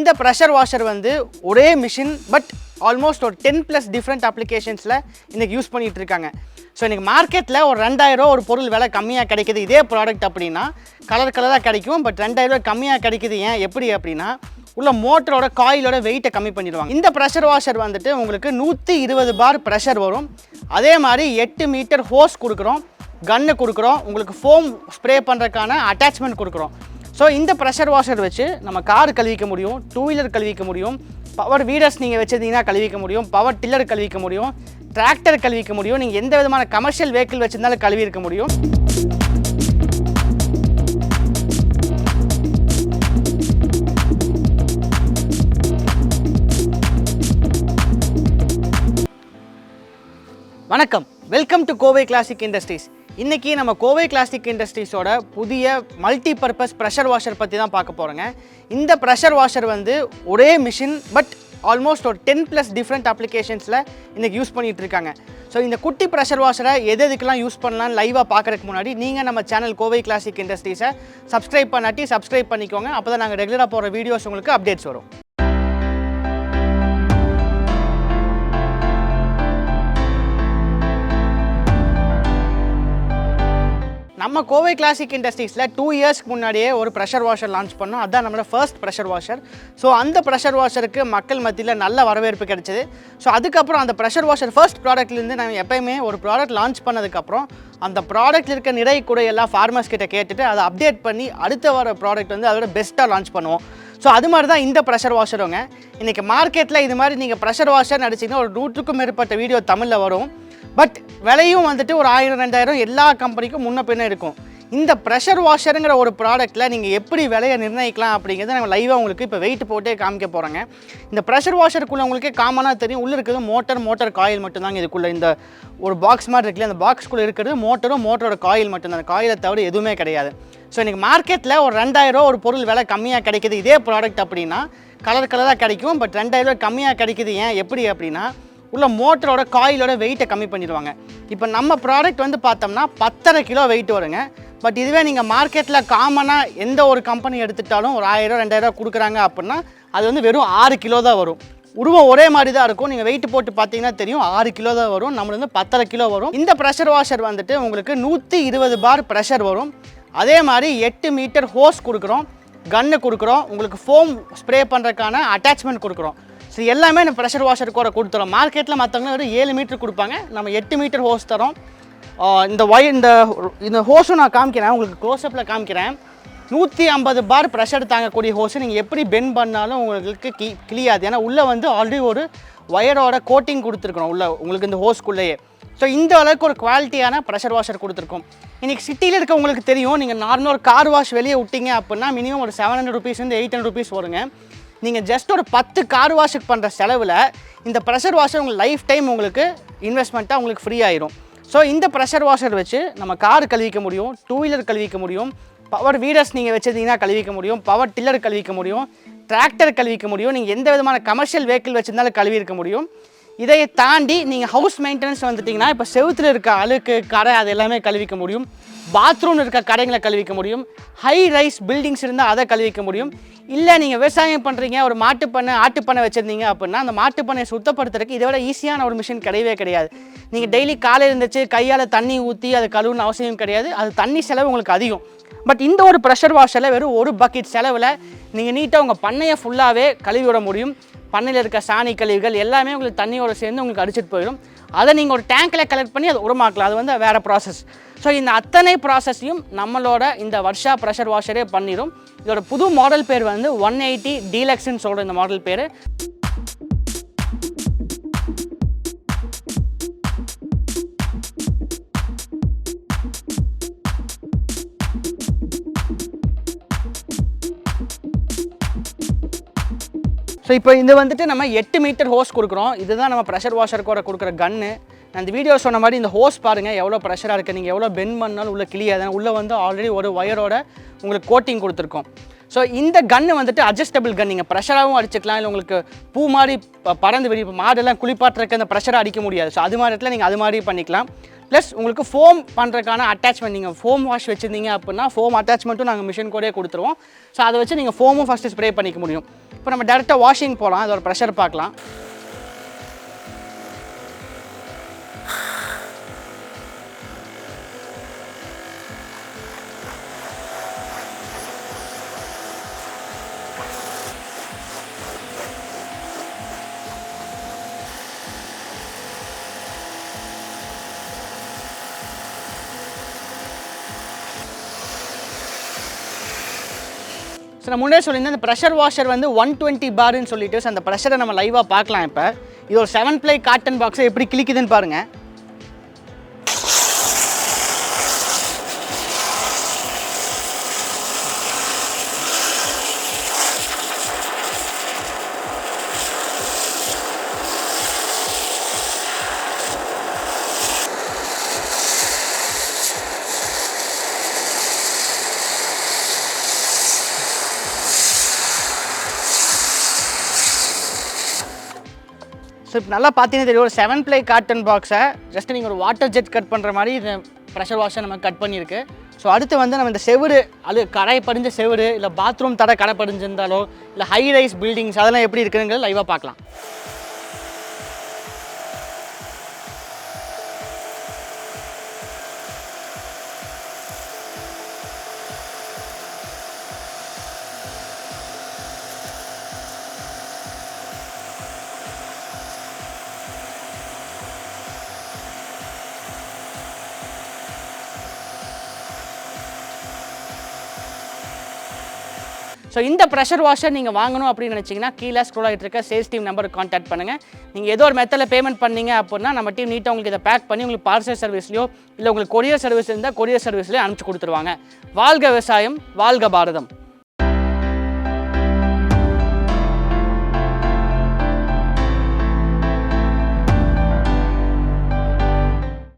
இந்த pressure washer வந்து ஒரே மிஷின் பட் ஆல்மோஸ்ட் ஒரு 10+ டிஃப்ரெண்ட் அப்ளிகேஷன்ஸில் இன்றைக்கி யூஸ் பண்ணிகிட்டு இருக்காங்க. ஸோ இன்றைக்கி மார்க்கெட்டில் ஒரு 2000 ரூபா ஒரு பொருள் விலை கம்மியாக கிடைக்குது. இதே ப்ராடக்ட் அப்படின்னா கலராக கிடைக்கும். பட் 2000 ரூபா கம்மியாக கிடைக்குது. ஏன் எப்படி அப்படின்னா உள்ள மோட்டரோட காயிலோட வெயிட்டை கம்மி பண்ணிடுவாங்க. இந்த ப்ரெஷர் வாஷர் வந்துட்டு உங்களுக்கு 120 பார் ப்ரெஷர் வரும். அதே மாதிரி 8 மீட்டர் ஹோஸ் கொடுக்குறோம், கன்னு கொடுக்குறோம், உங்களுக்கு ஃபோம் ஸ்ப்ரே பண்ணுறதுக்கான அட்டாச்மெண்ட் கொடுக்குறோம். ஸோ இந்த ப்ரெஷர் வாஷர் வச்சு நம்ம கார் கழுவிக்க முடியும், 2 வீலர் கழுவிக்க முடியும், பவர் வீடர்ஸ் நீங்கள் வச்சுருந்தீங்கன்னா கழுவிக்க முடியும், பவர் டில்லர் கழுவிக்க முடியும், டிராக்டர் கழுவிக்க முடியும், நீங்கள் எந்த விதமான கமர்ஷியல் வெஹிக்கிள் வச்சுருந்தாலும் கழுவி இருக்க முடியும். வணக்கம், welcome to Kovai classic industries. இன்றைக்கி நம்ம கோவை கிளாசிக் இண்டஸ்ட்ரீஸோட புதிய மல்டிபர்பஸ் ப்ரெஷர் வாஷர் பற்றி தான் பார்க்க போகிறோங்க. இந்த ப்ரெஷர் வாஷர் வந்து ஒரே மிஷின் பட் ஆல்மோஸ்ட் ஒரு 10+ டிஃப்ரெண்ட் அப்ளிகேஷன்ஸில் இன்றைக்கி யூஸ் பண்ணிகிட்டு இருக்காங்க. ஸோ இந்த குட்டி ப்ரெஷர் வாஷரை எதுக்கெல்லாம் யூஸ் பண்ணலான்னு லைவாக பார்க்குறதுக்கு முன்னாடி நீங்கள் நம்ம சேனல் கோவை கிளாசிக் இண்டஸ்ட்ரீஸை சப்ஸ்கிரைப் பண்ணாட்டி சப்ஸ்கிரைப் பண்ணிக்கோங்க. அப்போ தான் நாங்கள் ரெகுலராக போகிற வீடியோஸ் உங்களுக்கு அப்டேட்ஸ் வரும். நம்ம கோவை கிளாசிக் இண்டஸ்ட்ரீஸில் 2 இயர்ஸ்க்கு முன்னாடியே ஒரு ப்ரெஷர் வாஷர் லான்ச் பண்ணோம். அதுதான் நம்மளோட ஃபர்ஸ்ட் ப்ரெஷர் வாஷர். ஸோ அந்த ப்ரெஷர் வாஷருக்கு மக்கள் மத்தியில் நல்ல வரவேற்பு கிடைச்சிது. ஸோ அதுக்கப்புறம் அந்த ப்ரெஷர் வாஷர் ஃபர்ஸ்ட் ப்ராடக்ட்லேருந்து நம்ம எப்போயுமே ஒரு ப்ராடக்ட் லான்ச் பண்ணதுக்கப்புறம் அந்த ப்ராடக்ட்டில் இருக்க நிறை குறையெல்லாம் ஃபார்மர்ஸ் கிட்ட கேட்டுட்டு அதை அப்டேட் பண்ணி அடுத்த வர ப்ராடக்ட் வந்து அதோட பெஸ்ட்டாக லான்ச் பண்ணுவோம். ஸோ அது மாதிரி தான் இந்த ப்ரெஷர் வாஷருங்க. இன்றைக்கி மார்க்கெட்டில் இது மாதிரி நீங்கள் ப்ரெஷர் வாஷர் நடிச்சிங்கன்னா ஒரு 100க்கும் மேற்பட்ட வீடியோ தமிழில் வரும். பட் விலையும் வந்துட்டு ஒரு 1000-2000 எல்லா கம்பெனிக்கும் முன்ன பின்ன இருக்கும். இந்த ப்ரெஷர் வாஷருங்கிற ஒரு ப்ராடக்ட்டில் நீங்கள் எப்படி விலையை நிர்ணயிக்கலாம் அப்படிங்கிறத நம்ம லைவாக உங்களுக்கு இப்போ வெயிட் போட்டே காமிக்க போகிறோங்க. இந்த ப்ரெஷர் வாஷருக்குள்ளே உங்களுக்கே காமனாக தெரியும், உள்ளே இருக்கிறது மோட்டர் காயில் மட்டும்தாங்க. இதுக்குள்ளே இந்த ஒரு பாக்ஸ் மாதிரி இருக்குல்ல, அந்த பாக்ஸ்குள்ளே இருக்கிறது மோட்டரோட காயில் மட்டும்தான். அந்த காயிலை தவிர எதுவுமே கிடையாது. ஸோ இன்றைக்கி மார்க்கெட்டில் ஒரு 2000 ரூபா ஒரு பொருள் விலை கம்மியாக கிடைக்குது. இதே ப்ராடக்ட் அப்படின்னா கலராக கிடைக்கும். பட் 2000 ரூபா கம்மியாக கிடைக்குது. ஏன் எப்படி அப்படின்னா உள்ள மோட்டரோட காயிலோட வெயிட்டை கம்மி பண்ணிடுவாங்க. இப்போ நம்ம ப்ராடக்ட் வந்து பார்த்தோம்னா 10.5 கிலோ வெயிட் வருங்க. பட் இதுவே நீங்கள் மார்க்கெட்டில் காமனாக எந்த ஒரு கம்பெனி எடுத்துட்டாலும் ஒரு 1000-2000 கொடுக்குறாங்க அப்படின்னா அது வந்து வெறும் 6 கிலோ தான் வரும். உருவம் ஒரே மாதிரி தான் இருக்கும். நீங்கள் வெயிட் போட்டு பார்த்தீங்கன்னா தெரியும், 6 கிலோ தான் வரும். நம்மளுக்கு வந்து 10.5 கிலோ வரும். இந்த ப்ரெஷர் வாஷர் வந்துட்டு உங்களுக்கு 120 பார் ப்ரெஷர் வரும். அதே மாதிரி 8 மீட்டர் ஹோஸ் கொடுக்குறோம், கன்னு கொடுக்குறோம், உங்களுக்கு ஃபோம் ஸ்ப்ரே பண்ணுறதுக்கான அட்டாச்மெண்ட் கொடுக்குறோம். ஸோ எல்லாமே நம்ம ப்ரெஷர் வாஷருக்கு வர கொடுத்துறோம். மார்க்கெட்டில் மற்றவங்க ஒரு 7 மீட்டர் கொடுப்பாங்க, நம்ம 8 மீட்டர் ஹோஸ் தரோம். இந்த ஹோஸும் நான் காமிக்கிறேன், உங்களுக்கு க்ளோஸ்அப்பில் காமிக்கிறேன். 150 பார் ப்ரெஷர் தாங்கக்கூடிய ஹோஸு நீங்கள் எப்படி பெண்ட் பண்ணாலும் உங்களுக்கு கிளியாது. ஏன்னா உள்ளே வந்து ஆல்ரெடி ஒரு ஒயரோட கோட்டிங் கொடுத்துருக்குறோம் உள்ள உங்களுக்கு இந்த ஹோஸ்க்குள்ளேயே. ஸோ இந்த அளவுக்கு ஒரு குவாலிட்டியான ப்ரெஷர் வாஷர் கொடுத்துருக்கோம். இன்றைக்கி சிட்டியில் இருக்க உங்களுக்கு தெரியும், நீங்கள் நார்மலாக ஒரு கார் வாஷ் வெளியே விட்டீங்க அப்படின்னா மினிமம் ஒரு 700 ருபீஸ்லேருந்து 800 ருபீஸ் வருங்க. நீங்கள் ஜஸ்ட் ஒரு 10 கார் வாஷுக்கு பண்ணுற செலவில் இந்த ப்ரெஷர் வாஷர் உங்களுக்கு லைஃப் டைம் உங்களுக்கு இன்வெஸ்ட்மெண்ட்டாக உங்களுக்கு ஃப்ரீ ஆயிரும். ஸோ இந்த ப்ரெஷர் வாஷர் வச்சு நம்ம கார் கழுவிக்க முடியும், 2 வீலர் கழுவிக்க முடியும், பவர் வீடர்ஸ் நீங்கள் வச்சுருந்தீங்கன்னா கழுவிக்க முடியும், பவர் டில்லர் கழுவிக்க முடியும், டிராக்டர் கழுவிக்க முடியும், நீங்கள் எந்த விதமான கமர்ஷியல் வெஹிக்கிள் வச்சுருந்தாலும் கழுவி இருக்க முடியும். இதை தாண்டி நீங்கள் ஹவுஸ் மெயின்டெனன்ஸ் வந்துட்டிங்கன்னா இப்போ செவுத்தில் இருக்க அழுக்கு கரை அது எல்லாமே கழுவிக்க முடியும், பாத்ரூம் இருக்க கடைங்களை கழுவிக்க முடியும், ஹை ரைஸ் பில்டிங்ஸ் இருந்தால் அதை கழுவிக்க முடியும். இல்லை நீங்கள் விவசாயம் பண்ணுறீங்க, ஒரு ஆட்டுப்பண்ணை வச்சுருந்தீங்க அப்படின்னா அந்த மாட்டுப்பண்ணையை சுத்தப்படுத்துறதுக்கு இதை விட ஈஸியான ஒரு மிஷின் கிடையாது. நீங்கள் டெய்லி காலையில் இருந்துச்சு கையால் தண்ணி ஊற்றி அது கழுவுன்னு அவசியம் கிடையாது. அது தண்ணி செலவு உங்களுக்கு அதிகம். பட் இந்த ஒரு ப்ரெஷர் வாஷரில் வெறும் ஒரு பக்கெட் செலவில் நீங்கள் நீட்டாக உங்கள் பண்ணையை ஃபுல்லாகவே கழுவி விட முடியும். பண்ணையில் இருக்க சாணி கழிவுகள் எல்லாமே உங்களுக்கு தண்ணியோடு சேர்ந்து உங்களுக்கு அடிச்சிட்டு போயிடும். அதை நீங்கள் ஒரு டேங்கில் கலெக்ட் பண்ணி அதை உரமாக்கலாம். அது வந்து வேறு ப்ராசஸ். ஸோ இந்த அத்தனை ப்ராசஸையும் நம்மளோட இந்த வர்ஷா ப்ரெஷர் வாஷரே பண்ணிடும். இதோட புது மாடல் பேர் வந்து 180 டீலக்ஸ்ன்னு சொல்கிற இந்த மாடல் பேர். ஸோ இப்போ இது வந்துட்டு நம்ம 8 மீட்டர் ஹோஸ் கொடுக்குறோம். இதுதான் நம்ம ப்ரெஷர் வாஷருக்கு வர கொடுக்குற கன்னு. நான் இந்த வீடியோ சொன்ன மாதிரி இந்த ஹோஸ் பாருங்கள் எவ்வளோ ப்ரெஷராக இருக்குது. நீங்கள் எவ்வளோ பெண்ட் பண்ணாலும் உள்ளே கிளியாது. உள்ளே வந்து ஆல்ரெடி ஒரு ஒயரோட உங்களுக்கு கோட்டிங் கொடுத்துருக்கோம். ஸோ இந்த கன்று வந்துட்டு அட்ஜஸ்டபிள் கன், நீங்கள் ப்ரெஷராகவும் அடிச்சுக்கலாம், இல்லை உங்களுக்கு பூ மாதிரி பறந்து வெளியே மாடெல்லாம் குளிப்பாட்டுறதுக்கு அந்த ப்ரெஷராக அடிக்க முடியாது. ஸோ அது மாதிரி இடத்துல நீங்கள் அது மாதிரி பண்ணிக்கலாம். ப்ளஸ் உங்களுக்கு ஃபோம் பண்ணுறதுக்கான அட்டாச்மெண்ட், நீங்கள் ஃபோம் வாஷ் வச்சுருந்தீங்க அப்படின்னா ஃபோம் அட்டாச்மெண்ட்டும் நாங்கள் மிஷின் கூடயே கொடுத்துருவோம். ஸோ அதை வச்சு நீங்கள் ஃபோமும் ஃபஸ்ட்டு ஸ்ப்ரே பண்ணிக்க முடியும். இப்போ நம்ம டேரெக்டாக வாஷிங் போகலாம், அதோட ப்ரெஷர் பார்க்கலாம். ஸோ நான் முன்னே சொல்லியிருந்தேன், அந்த ப்ரெஷர் வாஷர் வந்து 120 பார்னு சொல்லிட்டு, ஸோ அந்த ப்ரெஷரை நம்ம லைவாக பார்க்கலாம். இப்போ இது ஒரு 7 ப்ளை காட்டன் பாக்ஸை எப்படி கிளிக்குதுன்னு பாருங்கள். ஸோ இப்போ நல்லா பார்த்தீங்கன்னா தெரியும், ஒரு 7 ப்ளை காட்டன் பாக்ஸை ஜஸ்ட் நீங்கள் ஒரு வாட்டர் ஜெட் கட் பண்ணுற மாதிரி இந்த ப்ரெஷர் வாஷை நம்ம கட் பண்ணியிருக்கு. ஸோ அடுத்து வந்து நம்ம இந்த செவுரு, அது கரை படிஞ்ச செவுரு, இல்லை பாத்ரூம் தடை கரை படிஞ்சிருந்தாலோ, இல்லை ஹை ரைஸ் பில்டிங்ஸ் அதெல்லாம் எப்படி இருக்குதுங்கிறது லைவாக பார்க்கலாம். ஸோ இந்த ப்ரெஷர் வாஷர் நீங்கள் வாங்கணும் அப்படின்னு நினச்சிங்கன்னா கீழே ஸ்க்ரோல் ஆகிட்டு இருக்க சேல்ஸ் டீம் நம்பருக்கு கான்டாக்ட் பண்ணுங்கள். நீங்கள் ஏதோ ஒரு மெத்தடில் பேமெண்ட் பண்ணீங்க அப்படின்னா நம்ம டீம் நீட்டாக உங்களுக்கு இதை பேக் பண்ணி உங்களுக்கு பார்சல் சர்வீஸ்லையோ இல்லை உங்களுக்கு கொரியர் சர்வீஸ் இருந்தால் கொரியர் சர்வீஸ்லேயோ அனுப்பிச்சு கொடுத்துருவாங்க. வாழ்க விவசாயம், வாழ்க பாரதம்.